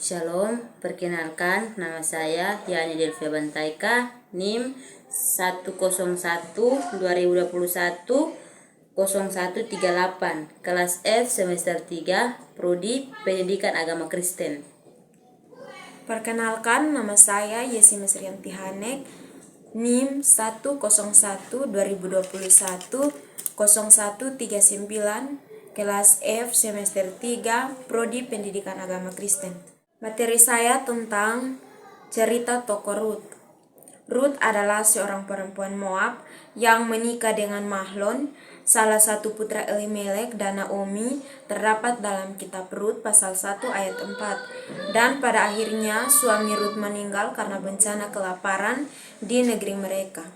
Shalom, perkenalkan nama saya Yani Delvia Bantaika, NIM 101-2021-0138, kelas F semester 3, Prodi Pendidikan Agama Kristen. Perkenalkan, nama saya Yesi Mesrianti Hanek, NIM 101-2021-0139, kelas F semester 3, Prodi Pendidikan Agama Kristen. Materi saya tentang cerita tokoh Rut. Rut adalah seorang perempuan Moab yang menikah dengan Mahlon, salah satu putra Elimelek dan Naomi, terdapat dalam kitab Rut pasal 1 ayat 4. Dan pada akhirnya suami Rut meninggal karena bencana kelaparan di negeri mereka.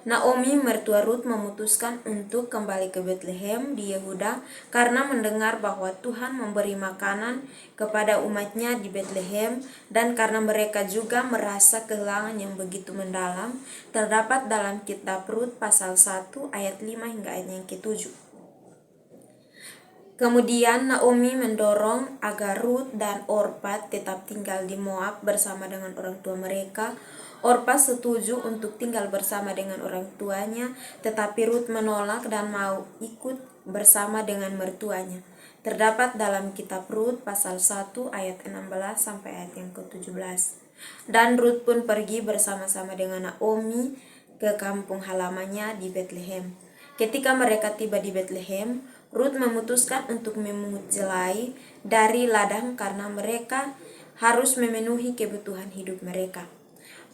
Naomi, mertua Rut, memutuskan untuk kembali ke Betlehem di Yehuda karena mendengar bahwa Tuhan memberi makanan kepada umatnya di Betlehem, dan karena mereka juga merasa kehilangan yang begitu mendalam, terdapat dalam kitab Rut pasal 1 ayat 5 hingga ayat yang ke-7. Kemudian Naomi mendorong agar Rut dan Orpa tetap tinggal di Moab bersama dengan orang tua mereka. Orpa setuju untuk tinggal bersama dengan orang tuanya, tetapi Rut menolak dan mau ikut bersama dengan mertuanya. Terdapat dalam kitab Rut pasal 1 ayat 16 sampai ayat yang ke-17. Dan Rut pun pergi bersama-sama dengan Naomi ke kampung halamannya di Betlehem. Ketika mereka tiba di Betlehem, Rut memutuskan untuk memungut jelai dari ladang karena mereka harus memenuhi kebutuhan hidup mereka.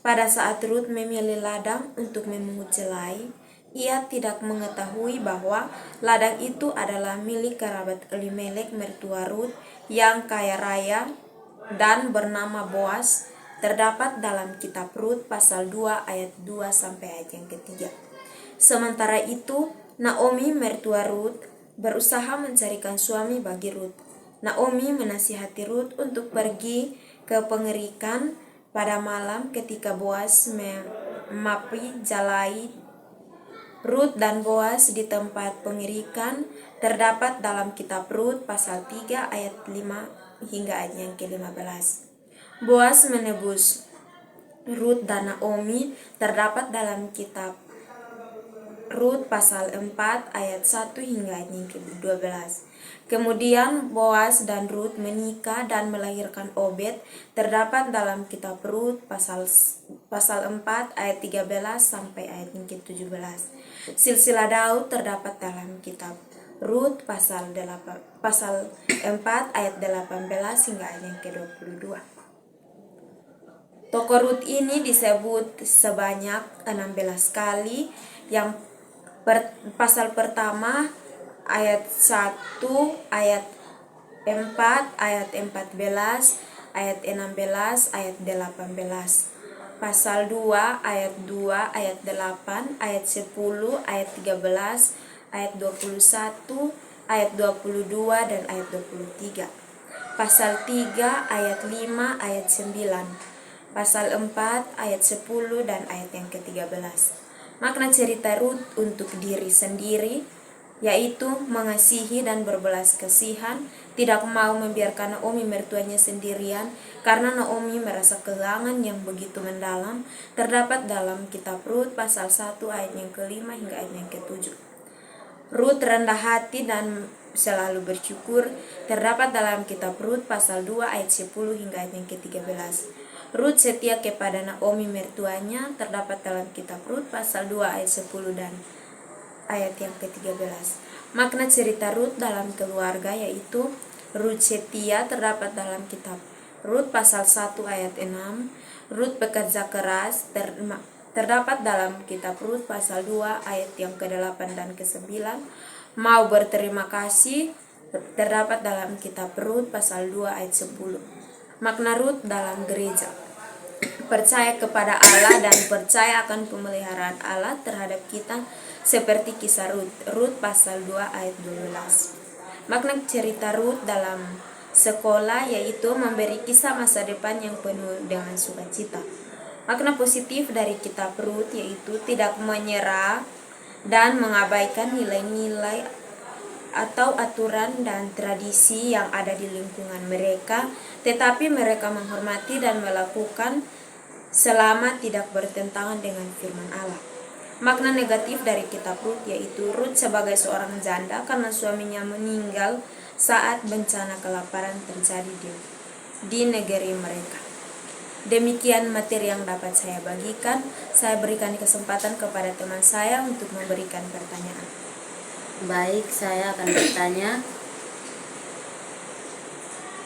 Pada saat Rut memilih ladang untuk memungut jelai, ia tidak mengetahui bahwa ladang itu adalah milik kerabat Elimelek, mertua Rut, yang kaya raya dan bernama Boas, terdapat dalam kitab Rut pasal 2 ayat 2 sampai ayat yang ke-3. Sementara itu, Naomi, mertua Rut, berusaha mencarikan suami bagi Rut. Naomi menasihati Rut untuk pergi ke pengerikan pada malam ketika Boas memapi jalai Rut dan Boas di tempat pengerikan, terdapat dalam kitab Rut pasal 3 ayat 5 hingga ayat yang ke-15. Boas menebus Rut dan Naomi, terdapat dalam kitab Rut pasal 4 ayat 1 hingga ayat yang ke-12. Kemudian Boas dan Rut menikah dan melahirkan Obed, terdapat dalam kitab Rut pasal 4 ayat 13 sampai ayat yang ke-17. Silsilah Daud terdapat dalam kitab Rut pasal 4 ayat 18 hingga ayat yang ke-22. Tokoh Rut ini disebut sebanyak 16 kali. Yang pasal pertama ayat 1, ayat 4, ayat 14, ayat 16, ayat 18. Pasal 2 ayat 2, ayat 8, ayat 10, ayat 13, ayat 21, ayat 22 dan ayat 23. Pasal 3 ayat 5, ayat 9. Pasal 4 ayat 10 dan ayat yang ke-13. Makna cerita Rut untuk diri sendiri, yaitu mengasihi dan berbelas kasihan, tidak mau membiarkan Naomi mertuanya sendirian karena Naomi merasa kehilangan yang begitu mendalam, terdapat dalam kitab Rut pasal 1 ayat yang ke-5 hingga ayat yang ke-7. Rut rendah hati dan selalu bersyukur, terdapat dalam kitab Rut pasal 2 ayat 10 hingga ayat yang ke-13. Rut setia kepada Naomi mertuanya, terdapat dalam kitab Rut pasal 2 ayat 10 dan ayat yang ke-13. Makna cerita Rut dalam keluarga, yaitu Rut setia, terdapat dalam kitab Rut pasal 1 ayat 6. Rut pekerja keras, terdapat dalam kitab Rut pasal 2 ayat yang ke-8 dan ke-9. Mau berterima kasih, terdapat dalam kitab Rut pasal 2 ayat 10. Makna Rut dalam gereja, percaya kepada Allah dan percaya akan pemeliharaan Allah terhadap kita, seperti kisah Rut pasal 2 ayat 12. Makna cerita Rut dalam sekolah, yaitu memberi kisah masa depan yang penuh dengan sukacita. Makna positif dari kitab Rut, yaitu tidak menyerah dan mengabaikan nilai-nilai atau aturan dan tradisi yang ada di lingkungan mereka, tetapi mereka menghormati dan melakukan selama tidak bertentangan dengan firman Allah. Makna negatif dari kitab Rut yaitu Rut sebagai seorang janda karena suaminya meninggal saat bencana kelaparan terjadi di negeri mereka. Demikian materi yang dapat saya bagikan. Saya berikan kesempatan kepada teman saya untuk memberikan pertanyaan. Baik, saya akan bertanya,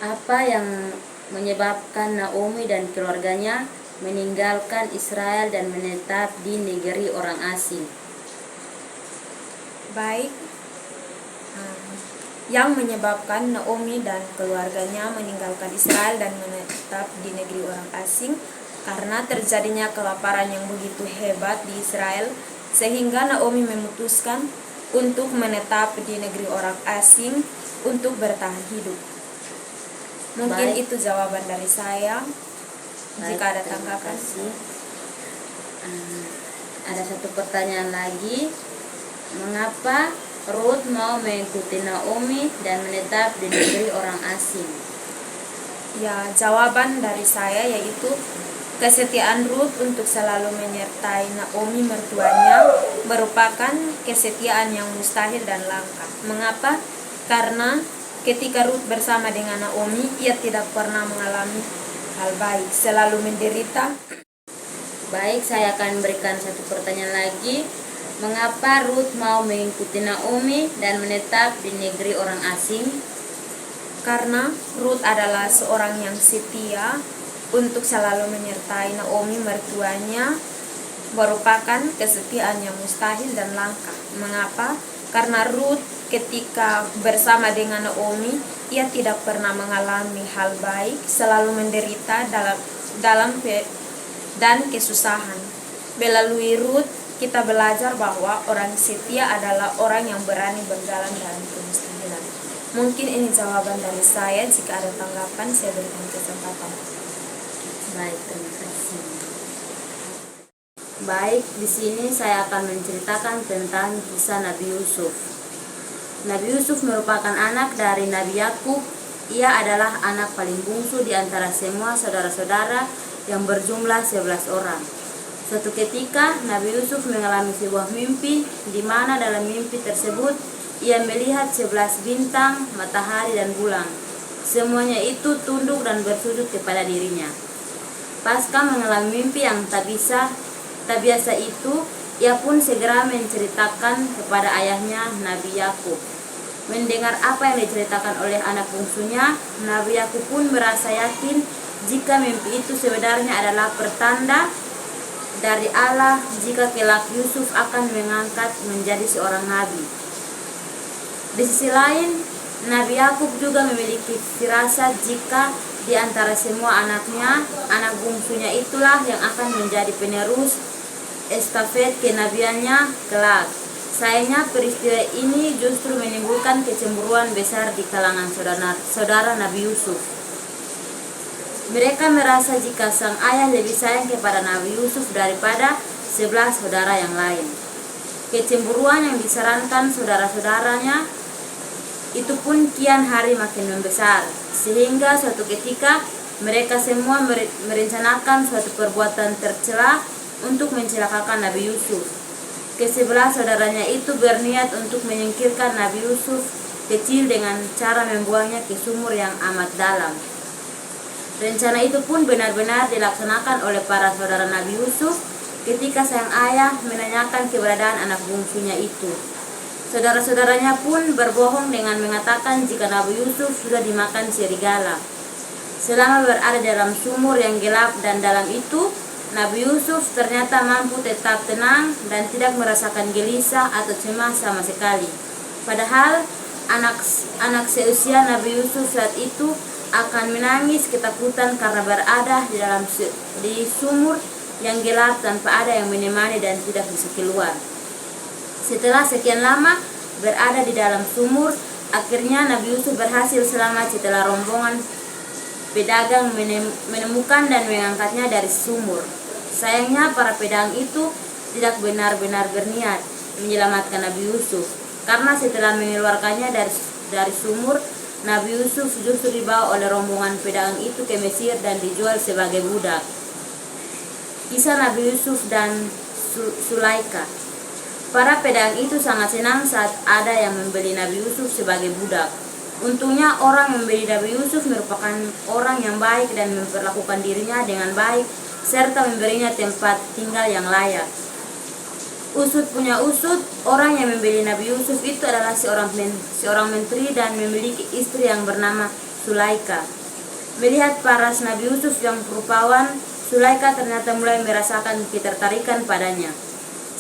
apa yang menyebabkan Naomi dan keluarganya meninggalkan Israel dan menetap di negeri orang asing? Baik, yang menyebabkan Naomi dan keluarganya meninggalkan Israel dan menetap di negeri orang asing karena terjadinya kelaparan yang begitu hebat di Israel, sehingga Naomi memutuskan untuk menetap di negeri orang asing untuk bertahan hidup. Mungkin Baik. itu jawaban dari saya. Baik, Jika ada terima tanggapan. kasih. Ada satu pertanyaan lagi. Mengapa Ruth mau mengikuti Naomi dan menetap di negeri orang asing? Ya, jawaban dari saya yaitu kesetiaan Ruth untuk selalu menyertai Naomi mertuanya merupakan kesetiaan yang mustahil dan langka. Mengapa? Karena ketika Ruth bersama dengan Naomi, ia tidak pernah mengalami hal baik, selalu menderita. Baik, saya akan berikan satu pertanyaan lagi. Mengapa Ruth mau mengikuti Naomi dan menetap di negeri orang asing? Karena Ruth adalah seorang yang setia untuk selalu menyertai Naomi mertuanya merupakan kesetiaan yang mustahil dan langka. Mengapa? Karena Ruth ketika bersama dengan Naomi, ia tidak pernah mengalami hal baik, selalu menderita dan kesusahan. Melalui Ruth, kita belajar bahwa orang setia adalah orang yang berani berjalan dalam kemustahilan. Mungkin ini jawaban dari saya. Jika ada tanggapan, saya berikan kesempatan. Baik, terima kasih. Baik, di sini saya akan menceritakan tentang kisah Nabi Yusuf. Nabi Yusuf merupakan anak dari Nabi Yakub. Ia adalah anak paling bungsu di antara semua saudara-saudara yang berjumlah 11 orang. Suatu ketika Nabi Yusuf mengalami sebuah mimpi, di mana dalam mimpi tersebut ia melihat 11 bintang, matahari dan bulan. Semuanya itu tunduk dan bersujud kepada dirinya. Pasca mengalami mimpi yang tak biasa itu, ia pun segera menceritakan kepada ayahnya Nabi Yakub. Mendengar apa yang diceritakan oleh anak bungsunya, Nabi Yakub pun merasa yakin jika mimpi itu sebenarnya adalah pertanda dari Allah jika kelak Yusuf akan mengangkat menjadi seorang nabi. Di sisi lain, Nabi Yakub juga memiliki firasat jika di antara semua anaknya, anak bungsunya itulah yang akan menjadi penerus estafet kenabiannya kelak. Sayangnya peristiwa ini justru menimbulkan kecemburuan besar di kalangan saudara Nabi Yusuf. Mereka merasa jika sang ayah lebih sayang kepada Nabi Yusuf daripada 11 saudara yang lain. Kecemburuan yang disarankan saudara-saudaranya itu pun kian hari makin membesar, sehingga suatu ketika mereka semua merencanakan suatu perbuatan tercela untuk mencelakakan Nabi Yusuf. Ke-11 saudaranya itu berniat untuk menyingkirkan Nabi Yusuf kecil dengan cara membuangnya ke sumur yang amat dalam. Rencana itu pun benar-benar dilaksanakan oleh para saudara Nabi Yusuf ketika sang ayah menanyakan keberadaan anak bungsunya itu. Saudara-saudaranya pun berbohong dengan mengatakan jika Nabi Yusuf sudah dimakan serigala. Selama berada dalam sumur yang gelap dan dalam itu, Nabi Yusuf ternyata mampu tetap tenang dan tidak merasakan gelisah atau cemas sama sekali. Padahal anak seusia Nabi Yusuf saat itu akan menangis ketakutan karena berada di sumur yang gelap tanpa ada yang menemani dan tidak bisa keluar. Setelah sekian lama berada di dalam sumur, akhirnya Nabi Yusuf berhasil selamat setelah rombongan pedagang menemukan dan mengangkatnya dari sumur. Sayangnya para pedagang itu tidak benar-benar berniat menyelamatkan Nabi Yusuf. Karena setelah mengeluarkannya dari sumur, Nabi Yusuf justru dibawa oleh rombongan pedagang itu ke Mesir dan dijual sebagai budak. Kisah Nabi Yusuf dan Sulaika. Para pedagang itu sangat senang saat ada yang membeli Nabi Yusuf sebagai budak. Untungnya orang yang membeli Nabi Yusuf merupakan orang yang baik dan memperlakukan dirinya dengan baik serta memberinya tempat tinggal yang layak. Usut punya usut, orang yang membeli Nabi Yusuf itu adalah seorang menteri dan memiliki istri yang bernama Sulaika. Melihat paras Nabi Yusuf yang rupawan, Sulaika ternyata mulai merasakan ketertarikan padanya.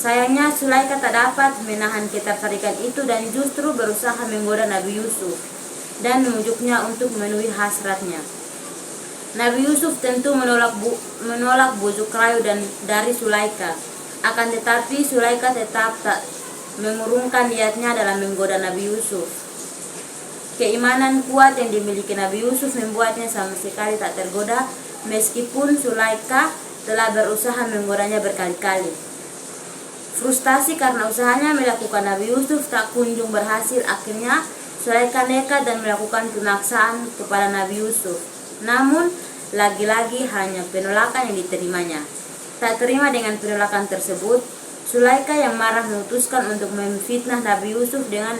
Sayangnya Sulaika tak dapat menahan ketertarikan itu dan justru berusaha menggoda Nabi Yusuf dan memujuknya untuk memenuhi hasratnya. Nabi Yusuf tentu menolak bujuk rayu dari Sulaika. Akan tetapi Sulaika tetap tak mengurungkan niatnya dalam menggoda Nabi Yusuf. Keimanan kuat yang dimiliki Nabi Yusuf membuatnya sama sekali tak tergoda meskipun Sulaika telah berusaha menggodanya berkali-kali. Frustasi karena usahanya melakukan Nabi Yusuf tak kunjung berhasil. Akhirnya Sulaika nekat dan melakukan pemaksaan kepada Nabi Yusuf. Namun lagi-lagi hanya penolakan yang diterimanya. Tak terima dengan penolakan tersebut, Sulaika yang marah memutuskan untuk memfitnah Nabi Yusuf dengan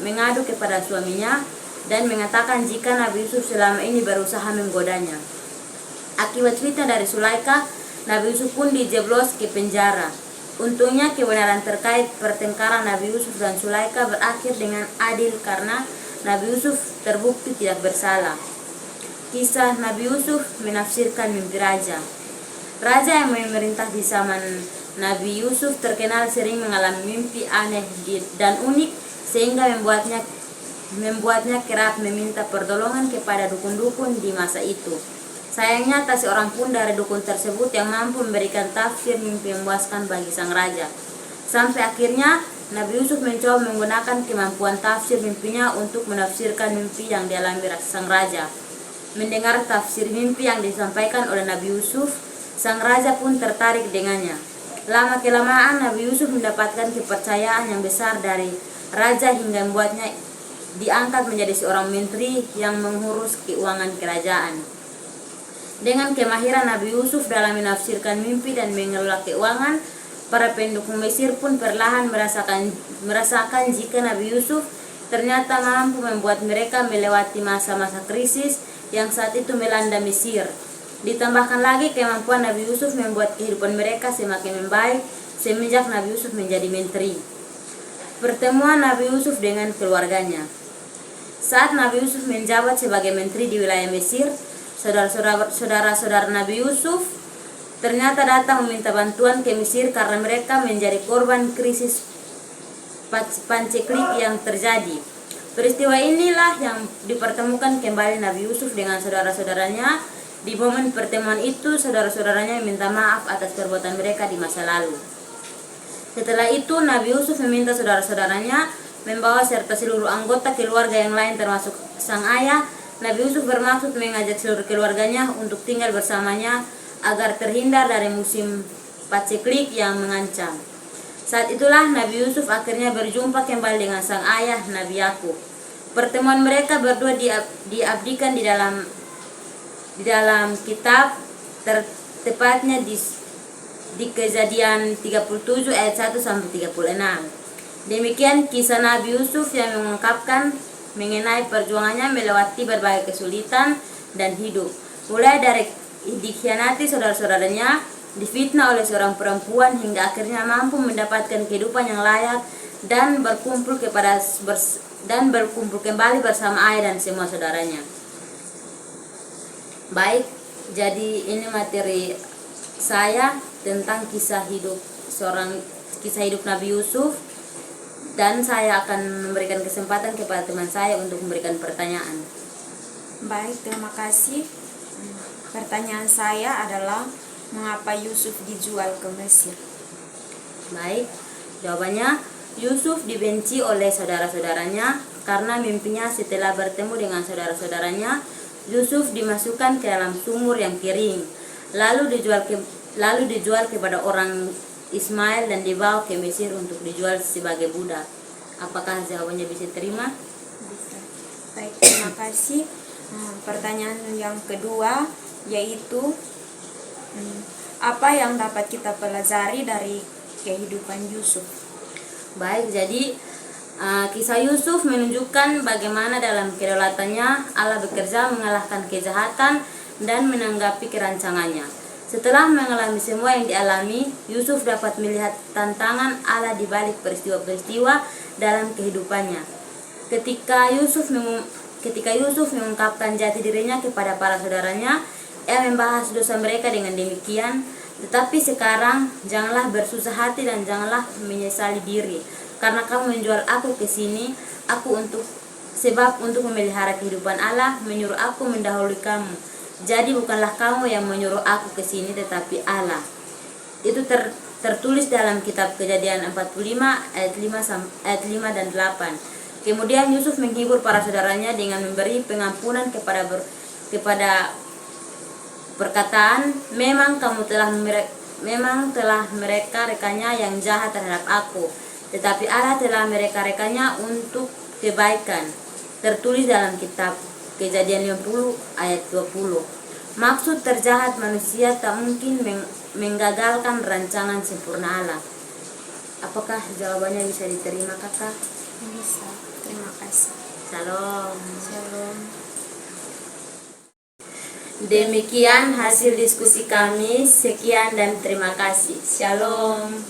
mengadu kepada suaminya dan mengatakan jika Nabi Yusuf selama ini berusaha menggodanya. Akibat fitnah dari Sulaika, Nabi Yusuf pun dijeblos ke penjara. Untungnya kebenaran terkait pertengkaran Nabi Yusuf dan Sulaika berakhir dengan adil karena Nabi Yusuf terbukti tidak bersalah. Kisah Nabi Yusuf menafsirkan mimpi raja. Raja yang memerintah di zaman Nabi Yusuf terkenal sering mengalami mimpi aneh dan unik sehingga membuatnya kerap meminta pertolongan kepada dukun-dukun di masa itu. Sayangnya tak seorang pun dari dukun tersebut yang mampu memberikan tafsir mimpi yang memuaskan bagi sang raja. Sampai akhirnya Nabi Yusuf mencoba menggunakan kemampuan tafsir mimpinya untuk menafsirkan mimpi yang dialami sang raja. Mendengar tafsir mimpi yang disampaikan oleh Nabi Yusuf, sang raja pun tertarik dengannya. Lama-kelamaan Nabi Yusuf mendapatkan kepercayaan yang besar dari raja hingga membuatnya diangkat menjadi seorang menteri yang mengurus keuangan kerajaan. Dengan kemahiran Nabi Yusuf dalam menafsirkan mimpi dan mengelola keuangan, para pendukung Mesir pun perlahan merasakan jika Nabi Yusuf ternyata mampu membuat mereka melewati masa-masa krisis yang saat itu melanda Mesir. Ditambahkan lagi kemampuan Nabi Yusuf membuat kehidupan mereka semakin membaik semenjak Nabi Yusuf menjadi menteri. Pertemuan Nabi Yusuf dengan keluarganya. Saat Nabi Yusuf menjabat sebagai menteri di wilayah Mesir, saudara-saudara Nabi Yusuf ternyata datang meminta bantuan ke Mesir karena mereka menjadi korban krisis panceklik yang terjadi. Peristiwa inilah yang dipertemukan kembali Nabi Yusuf dengan saudara-saudaranya. Di momen pertemuan itu, saudara-saudaranya meminta maaf atas perbuatan mereka di masa lalu. Setelah itu, Nabi Yusuf meminta saudara-saudaranya membawa serta seluruh anggota keluarga yang lain termasuk sang ayah. Nabi Yusuf bermaksud mengajak seluruh keluarganya untuk tinggal bersamanya agar terhindar dari musim paceklik yang mengancam. Saat itulah Nabi Yusuf akhirnya berjumpa kembali dengan sang ayah Nabi Yakub. Pertemuan mereka berdua diabdikan di dalam kitab tepatnya di Kejadian 37 ayat 1 sampai 36. Demikian kisah Nabi Yusuf yang mengungkapkan mengenai perjuangannya melewati berbagai kesulitan dan hidup, mulai dari dikhianati saudara-saudaranya, difitnah oleh seorang perempuan hingga akhirnya mampu mendapatkan kehidupan yang layak dan berkumpul kembali bersama ayah dan semua saudaranya. Baik, jadi ini materi saya tentang kisah hidup Nabi Yusuf, dan saya akan memberikan kesempatan kepada teman saya untuk memberikan pertanyaan. Baik, terima kasih. Pertanyaan saya adalah mengapa Yusuf dijual ke Mesir? Baik, jawabannya Yusuf dibenci oleh saudara-saudaranya karena mimpinya setelah bertemu dengan saudara-saudaranya. Yusuf dimasukkan ke dalam sumur yang kering, lalu dijual kepada orang Ismail dan dibawa ke Mesir untuk dijual sebagai budak. Apakah jawabannya bisa diterima? Bisa. Baik, terima kasih. Pertanyaan yang kedua yaitu apa yang dapat kita pelajari dari kehidupan Yusuf? Baik, jadi kisah Yusuf menunjukkan bagaimana dalam kedaulatannya Allah bekerja mengalahkan kejahatan dan menanggapi kerancangannya. Setelah mengalami semua yang dialami, Yusuf dapat melihat tantangan Allah di balik peristiwa-peristiwa dalam kehidupannya. Ketika Yusuf mengungkapkan jati dirinya kepada para saudaranya, ia membahas dosa mereka dengan demikian, tetapi sekarang janganlah bersusah hati dan janganlah menyesali diri, karena kamu menjual aku ke sini, sebab untuk memelihara kehidupan Allah menyuruh aku mendahului kamu. Jadi bukanlah kamu yang menyuruh aku ke sini, tetapi Allah. Itu tertulis dalam kitab Kejadian 45 ayat 5 dan 8. Kemudian Yusuf menghibur para saudaranya dengan memberi pengampunan kepada perkataan, memang telah mereka rekannya yang jahat terhadap aku, tetapi Allah telah mereka-rekanya untuk kebaikan. Tertulis dalam kitab Kejadian 50 ayat 20. Maksud terjahat manusia tak mungkin menggagalkan rancangan sempurna Allah. Apakah jawabannya bisa diterima, kakak? Bisa. Terima kasih. Shalom. Shalom. Demikian hasil diskusi kami. Sekian dan terima kasih. Shalom.